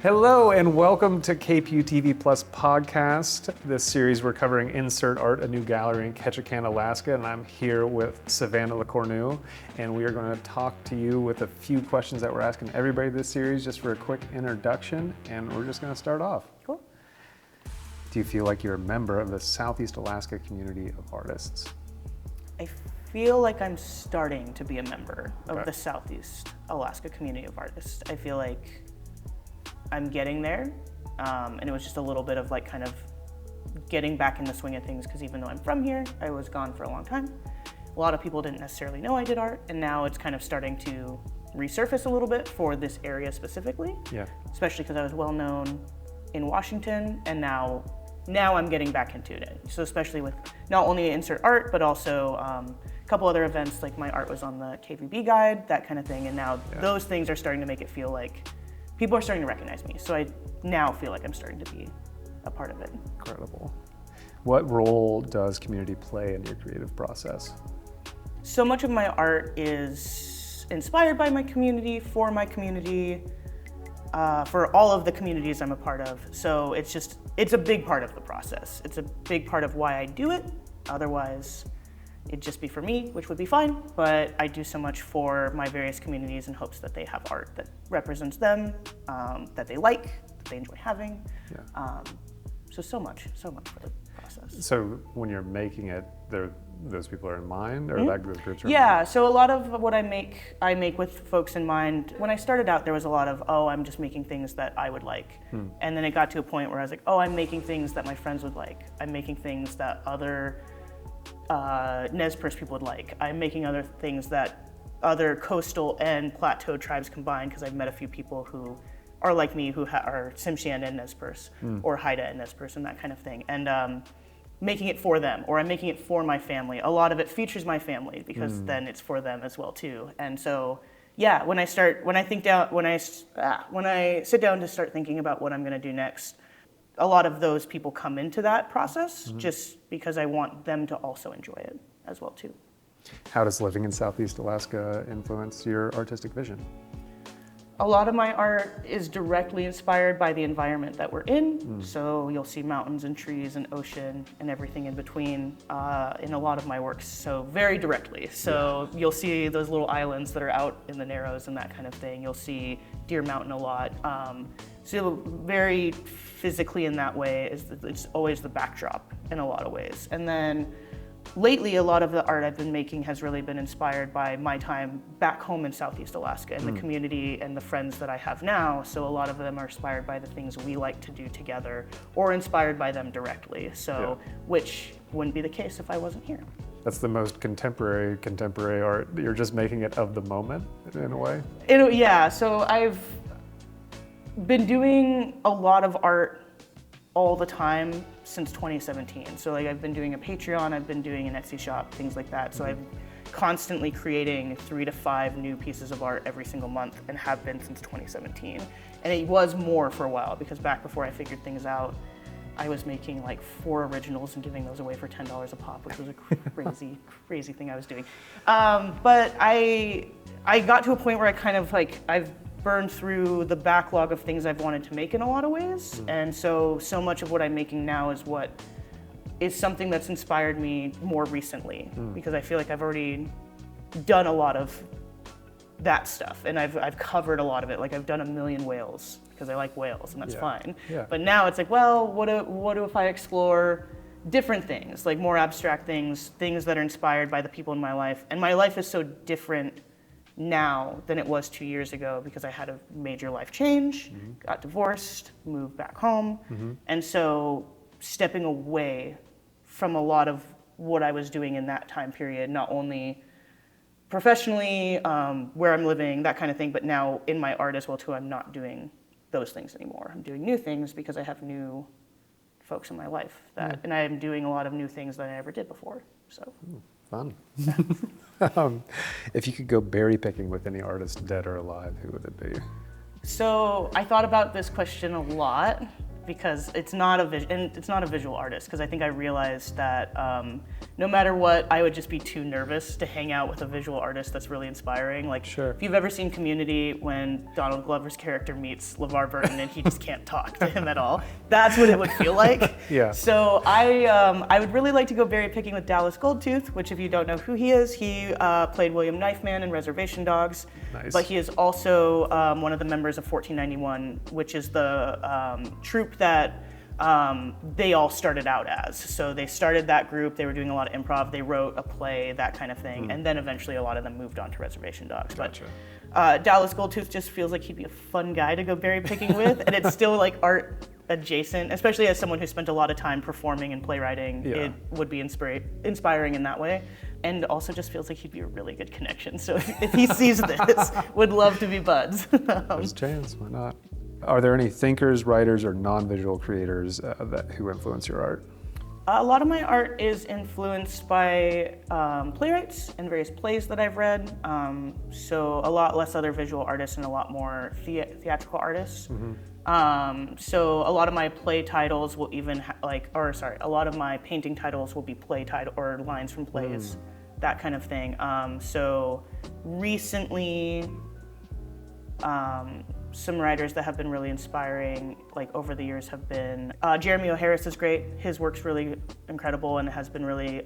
Hello and welcome to KPUtv Plus podcast. This series we're covering Insert Art, a new gallery in Ketchikan, Alaska, and I'm here with Savanna LeCornu, and we are going to talk to you with a few questions that we're asking everybody this series just for a quick introduction, and we're just going to start off. Cool. Do you feel like you're a member of the Southeast Alaska community of artists? I feel like I'm starting to be a member of the Southeast Alaska community of artists. I feel like I'm getting there, and it was just a little bit of like kind of getting back in the swing of things, because even though I'm from here, I was gone for a long time. A lot of people didn't necessarily know I did art, and now it's kind of starting to resurface a little bit for this area specifically. Yeah. Especially because I was well known in Washington, and now I'm getting back into it. So especially with not only Insert Art, but also a couple other events, like my art was on the KPUtv guide, that kind of thing, and now those things are starting to make it feel like people are starting to recognize me, so I now feel like I'm starting to be a part of it. Incredible. What role does community play in your creative process? So much of my art is inspired by my community, for my community, for all of the communities I'm a part of. So it's a big part of the process. It's a big part of why I do it. Otherwise, it'd just be for me, which would be fine, but I do so much for my various communities in hopes that they have art that represents them, that they like, that they enjoy having. Yeah. So much for the process. So when you're making it, those people are in mind, or those groups are in Yeah, mind? so a lot of what I make with folks in mind. When I started out, there was a lot of, I'm just making things that I would like. And then it got to a point where I was like, I'm making things that my friends would like. I'm making things that other Nez Perce people would like. I'm making other things that other coastal and plateau tribes combine, because I've met a few people who are like me, who are Tsimshian and Nez Perce, or Haida and Nez Perce, and that kind of thing. And making it for them, or I'm making it for my family. A lot of it features my family, because then it's for them as well too. And so, yeah, when I sit down to start thinking about what I'm going to do next, a lot of those people come into that process just because I want them to also enjoy it as well too. How does living in Southeast Alaska influence your artistic vision? A lot of my art is directly inspired by the environment that we're in. So you'll see mountains and trees and ocean and everything in between in a lot of my works, so very directly. So you'll see those little islands that are out in the Narrows and that kind of thing. You'll see Deer Mountain a lot. So very physically in that way, it's always the backdrop in a lot of ways. And then lately, a lot of the art I've been making has really been inspired by my time back home in Southeast Alaska and the community and the friends that I have now. So a lot of them are inspired by the things we like to do together, or inspired by them directly. So, which wouldn't be the case if I wasn't here. That's the most contemporary art. You're just making it of the moment in a way? So I've been doing a lot of art all the time since 2017. So like I've been doing a Patreon, I've been doing an Etsy shop, things like that. So I'm constantly creating 3 to 5 new pieces of art every single month, and have been since 2017. And it was more for a while, because back before I figured things out, I was making like 4 originals and giving those away for $10 a pop, which was a crazy thing I was doing. But I got to a point where I kind of like, I've burned through the backlog of things I've wanted to make in a lot of ways. And so much of what I'm making now is something that's inspired me more recently, because I feel like I've already done a lot of that stuff, and I've covered a lot of it. Like I've done 1,000,000 whales, because I like whales, and that's fine. Yeah. But now it's like, well, what if I explore different things, like more abstract things that are inspired by the people in my life. And my life is so different now than it was 2 years ago, because I had a major life change, got divorced, moved back home. And so stepping away from a lot of what I was doing in that time period, not only professionally, where I'm living, that kind of thing, but now in my art as well too, I'm not doing those things anymore. I'm doing new things because I have new folks in my life and I am doing a lot of new things that I never did before, so. Fun. If you could go berry picking with any artist, dead or alive, who would it be? So I thought about this question a lot, because it's not a visual artist, because I think I realized that no matter what, I would just be too nervous to hang out with a visual artist that's really inspiring. Like, Sure. if you've ever seen Community, when Donald Glover's character meets LeVar Burton and he just can't talk to him at all, that's what it would feel like. Yeah. So I would really like to go berry picking with Dallas Goldtooth, which if you don't know who he is, he played William Knifeman in Reservation Dogs. Nice. But he is also one of the members of 1491, which is the troupe that they all started out as. So they started that group, they were doing a lot of improv, they wrote a play, that kind of thing, and then eventually a lot of them moved on to Reservation Dogs. Gotcha. But Dallas Goldtooth just feels like he'd be a fun guy to go berry picking with, and it's still like art adjacent, especially as someone who spent a lot of time performing and playwriting. Yeah. It would be inspiring in that way, and also just feels like he'd be a really good connection. So if he sees this, would love to be buds. There's a chance, why not? Are there any thinkers, writers, or non-visual creators who influence your art? A lot of my art is influenced by playwrights and various plays that I've read. So a lot less other visual artists and a lot more theatrical artists. So a lot of my play titles will even a lot of my painting titles will be play title or lines from plays, that kind of thing. So recently, some writers that have been really inspiring, like over the years, have been Jeremy O. Harris is great. His work's really incredible and it has been really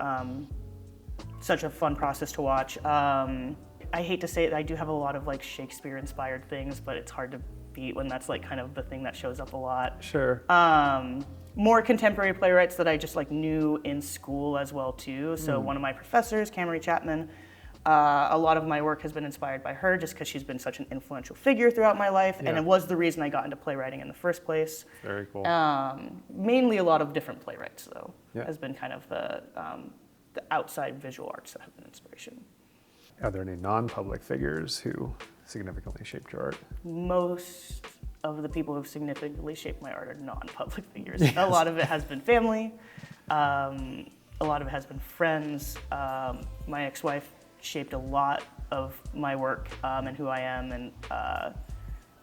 such a fun process to watch. I hate to say it, I do have a lot of like Shakespeare-inspired things, but it's hard to beat when that's like kind of the thing that shows up a lot. Sure. More contemporary playwrights that I just like knew in school as well too. So one of my professors, Cameron Chapman, a lot of my work has been inspired by her just because she's been such an influential figure throughout my life, and it was the reason I got into playwriting in the first place. Very cool. Mainly a lot of different playwrights, though, Yeah. has been kind of the outside visual arts that have been inspiration. Are there any non-public figures who significantly shaped your art? Most of the people who've significantly shaped my art are non-public figures. Yes. A lot of it has been family. A lot of it has been friends. My ex-wife shaped a lot of my work and who I am, and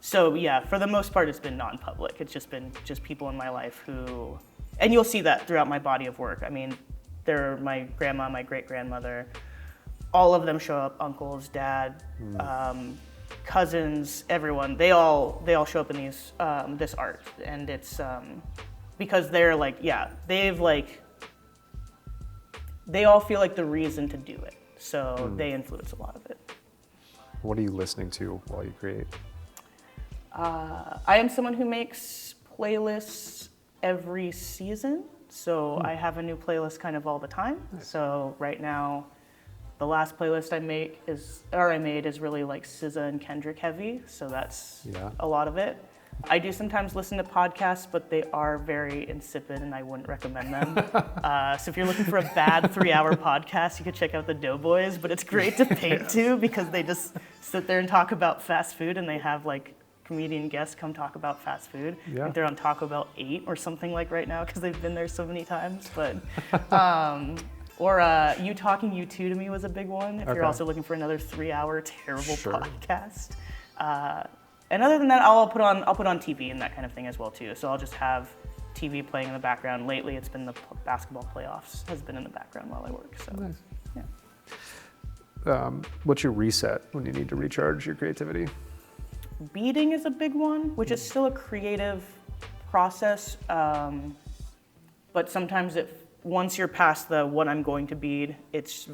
so yeah, for the most part, it's been non-public. It's just been people in my life who, and you'll see that throughout my body of work. I mean, they're my grandma, my great-grandmother, all of them show up. Uncles, dad, cousins, everyone. They all show up in these this art, and it's because they're like, yeah, they all feel like the reason to do it. So they influence a lot of it. What are you listening to while you create? I am someone who makes playlists every season. So I have a new playlist kind of all the time. Nice. So right now, the last playlist I made is really like SZA and Kendrick heavy. So that's a lot of it. I do sometimes listen to podcasts, but they are very insipid and I wouldn't recommend them. So if you're looking for a bad 3-hour podcast, you could check out the Doughboys, but it's great to paint to because they just sit there and talk about fast food, and they have like comedian guests come talk about fast food. Yeah. I think they're on Taco Bell 8 or something like right now because they've been there so many times. But You Talking You2 to me was a big one if you're also looking for another 3-hour terrible podcast. And other than that, I'll put on TV and that kind of thing as well too. So I'll just have TV playing in the background. Lately, it's been the basketball playoffs has been in the background while I work. So, nice. Yeah. What's your reset when you need to recharge your creativity? Beading is a big one, which is still a creative process. But sometimes once you're past the what I'm going to bead, it's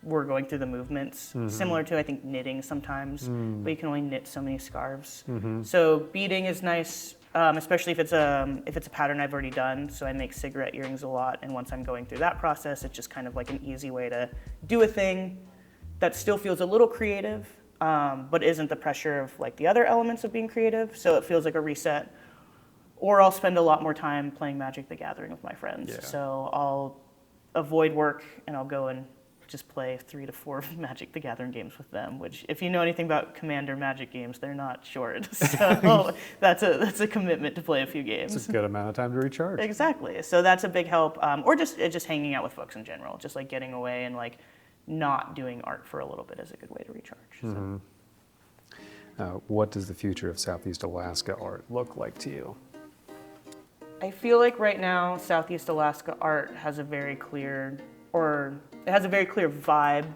we're going through the movements, similar to I think knitting sometimes, but you can only knit so many scarves. So beading is nice, especially if it's a pattern I've already done. So I make cigarette earrings a lot, and once I'm going through that process, it's just kind of like an easy way to do a thing that still feels a little creative, but isn't the pressure of like the other elements of being creative. So it feels like a reset. Or I'll spend a lot more time playing Magic: The Gathering with my friends. Yeah. So I'll avoid work and I'll go and just play 3 to 4 Magic: The Gathering games with them, which if you know anything about Commander Magic games, they're not short. So that's a commitment to play a few games. It's a good amount of time to recharge. Exactly. So that's a big help. Or just hanging out with folks in general, just like getting away and like not doing art for a little bit is a good way to recharge. So. What does the future of Southeast Alaska art look like to you? I feel like right now Southeast Alaska art has a very clear, vibe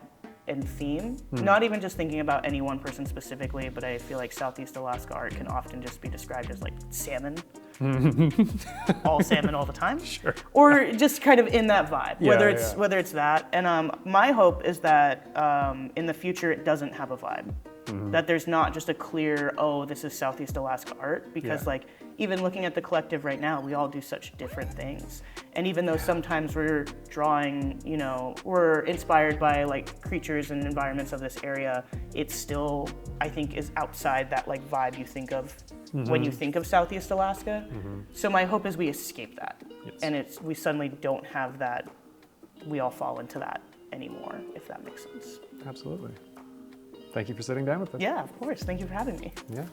and theme. Not even just thinking about any one person specifically, but I feel like Southeast Alaska art can often just be described as like salmon. All salmon all the time. Sure. Or just kind of in that vibe, Yeah, whether it's that. And my hope is that in the future it doesn't have a vibe. That there's not just a clear, oh, this is Southeast Alaska art, because like even looking at the collective right now, we all do such different things. And even though sometimes we're drawing, we're inspired by like creatures and environments of this area, it still, I think, is outside that like vibe you think of when you think of Southeast Alaska. So my hope is we escape that. Yes. And we suddenly don't have that, we all fall into that anymore, if that makes sense. Absolutely. Thank you for sitting down with us. Yeah, of course. Thank you for having me. Yeah.